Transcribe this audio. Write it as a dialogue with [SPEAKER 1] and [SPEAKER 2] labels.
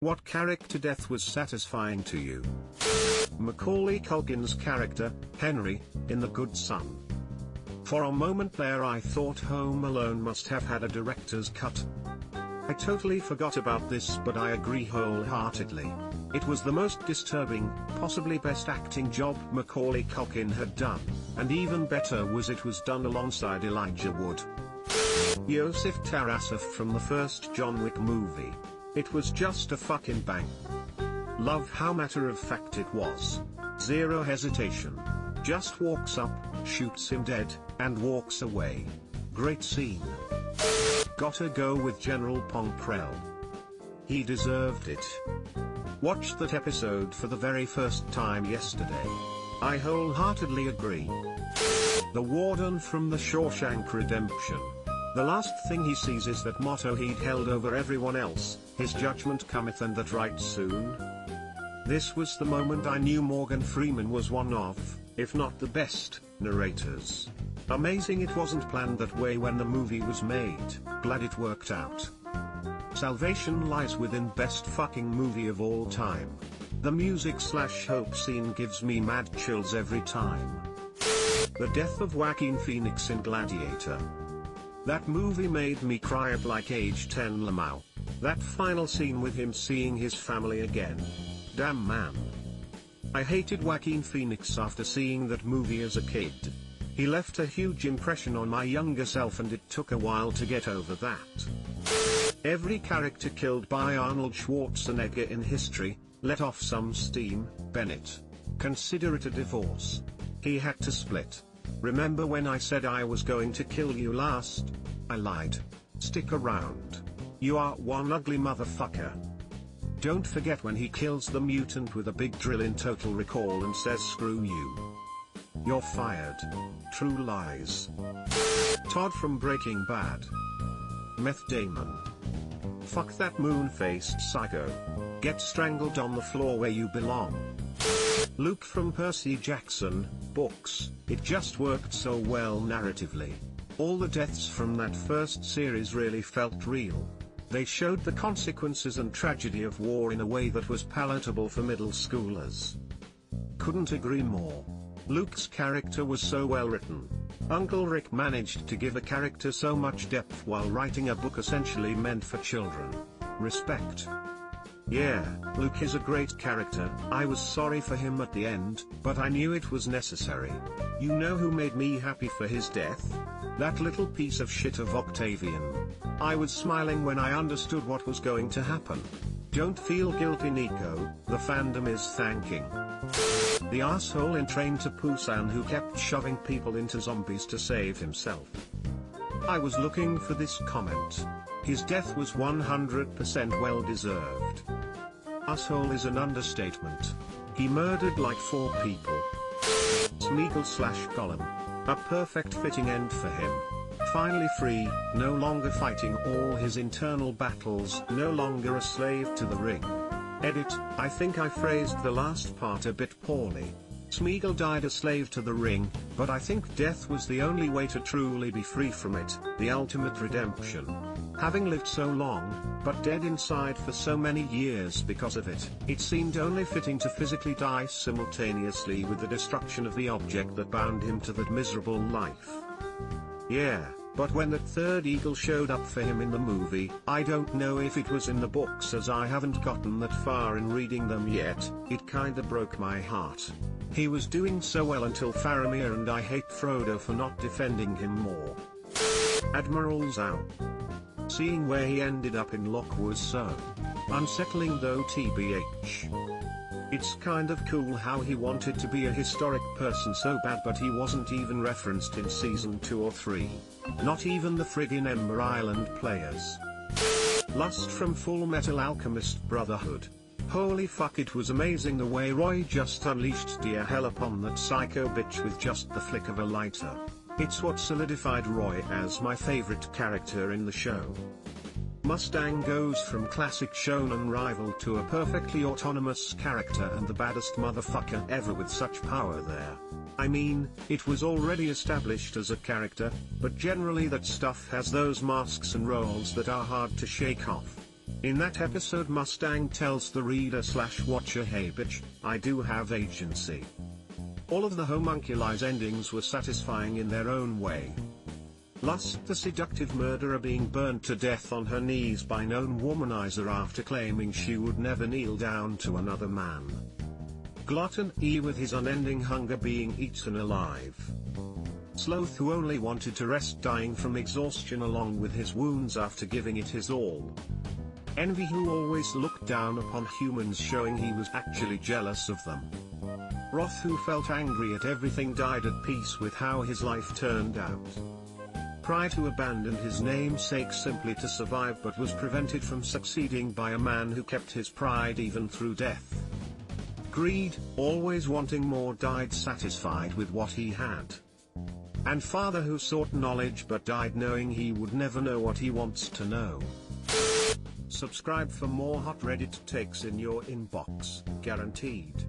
[SPEAKER 1] What character death was satisfying to you? Macaulay Culkin's character, Henry, in The Good Son. For a moment there I thought Home Alone must have had a director's cut. I totally forgot about this, but I agree wholeheartedly. It was the most disturbing, possibly best acting job Macaulay Culkin had done, and even better was it was done alongside Elijah Wood. Yosef Tarasov from the first John Wick movie. It was just a fucking bang. Love how matter-of-fact it was. Zero hesitation. Just walks up, shoots him dead, and walks away. Great scene. Gotta go with General Ponkrell. He deserved it. Watched that episode for the very first time yesterday. I wholeheartedly agree. The warden from The Shawshank Redemption. The last thing he sees is that motto he'd held over everyone else, his judgment cometh and that right soon. This was the moment I knew Morgan Freeman was one of, if not the best, narrators. Amazing it wasn't planned that way when the movie was made, glad it worked out. Salvation Lies Within best fucking movie of all time. The music/hope scene gives me mad chills every time. The death of Joaquin Phoenix in Gladiator. That movie made me cry at like age 10 Lamau. That final scene with him seeing his family again. Damn man. I hated Joaquin Phoenix after seeing that movie as a kid. He left a huge impression on my younger self and it took a while to get over that. Every character killed by Arnold Schwarzenegger in history, let off some steam. Bennett. Consider it a divorce. He had to split. Remember when I said I was going to kill you last? I lied. Stick around. You are one ugly motherfucker. Don't forget when he kills the mutant with a big drill in Total Recall and says screw you. You're fired. True Lies. Todd from Breaking Bad. Meth Damon. Fuck that moon-faced psycho. Get strangled on the floor where you belong. Luke from Percy Jackson, books. It just worked so well narratively. All the deaths from that first series really felt real. They showed the consequences and tragedy of war in a way that was palatable for middle schoolers. Couldn't agree more. Luke's character was so well written. Uncle Rick managed to give a character so much depth while writing a book essentially meant for children. Respect. Yeah, Luke is a great character. I was sorry for him at the end, but I knew it was necessary. You know who made me happy for his death? That little piece of shit of Octavian. I was smiling when I understood what was going to happen. Don't feel guilty, Nico, the fandom is thanking. The asshole in Train to Busan who kept shoving people into zombies to save himself. I was looking for this comment. His death was 100% well deserved. Asshole is an understatement. He murdered like 4 people. Smeagol/Gollum. A perfect fitting end for him. Finally free, no longer fighting all his internal battles, no longer a slave to the ring. Edit, I think I phrased the last part a bit poorly. Smeagol died a slave to the ring, but I think death was the only way to truly be free from it, the ultimate redemption. Having lived so long, but dead inside for so many years because of it, it seemed only fitting to physically die simultaneously with the destruction of the object that bound him to that miserable life. Yeah, but when that third eagle showed up for him in the movie, I don't know if it was in the books as I haven't gotten that far in reading them yet, it kinda broke my heart. He was doing so well until Faramir, and I hate Frodo for not defending him more. Admiral Zhao. Seeing where he ended up in Locke was so unsettling though tbh. It's kind of cool how he wanted to be a historic person so bad, but he wasn't even referenced in season 2 or 3. Not even the friggin' Ember Island players. Lust from Full Metal Alchemist Brotherhood. Holy fuck, it was amazing the way Roy just unleashed dear hell upon that psycho bitch with just the flick of a lighter. It's what solidified Roy as my favorite character in the show. Mustang goes from classic shonen rival to a perfectly autonomous character and the baddest motherfucker ever with such power there. I mean, it was already established as a character, but generally that stuff has those masks and roles that are hard to shake off. In that episode Mustang tells the reader/watcher, "Hey bitch, I do have agency." All of the homunculi's endings were satisfying in their own way. Lust, the seductive murderer being burned to death on her knees by known womanizer after claiming she would never kneel down to another man. Glutton E with his unending hunger being eaten alive. Sloth who only wanted to rest dying from exhaustion along with his wounds after giving it his all. Envy who always looked down upon humans showing he was actually jealous of them. Wrath who felt angry at everything died at peace with how his life turned out. Pride who abandoned his namesake simply to survive but was prevented from succeeding by a man who kept his pride even through death. Greed, always wanting more, died satisfied with what he had. And Father who sought knowledge but died knowing he would never know what he wants to know. Subscribe for more hot Reddit takes in your inbox, guaranteed.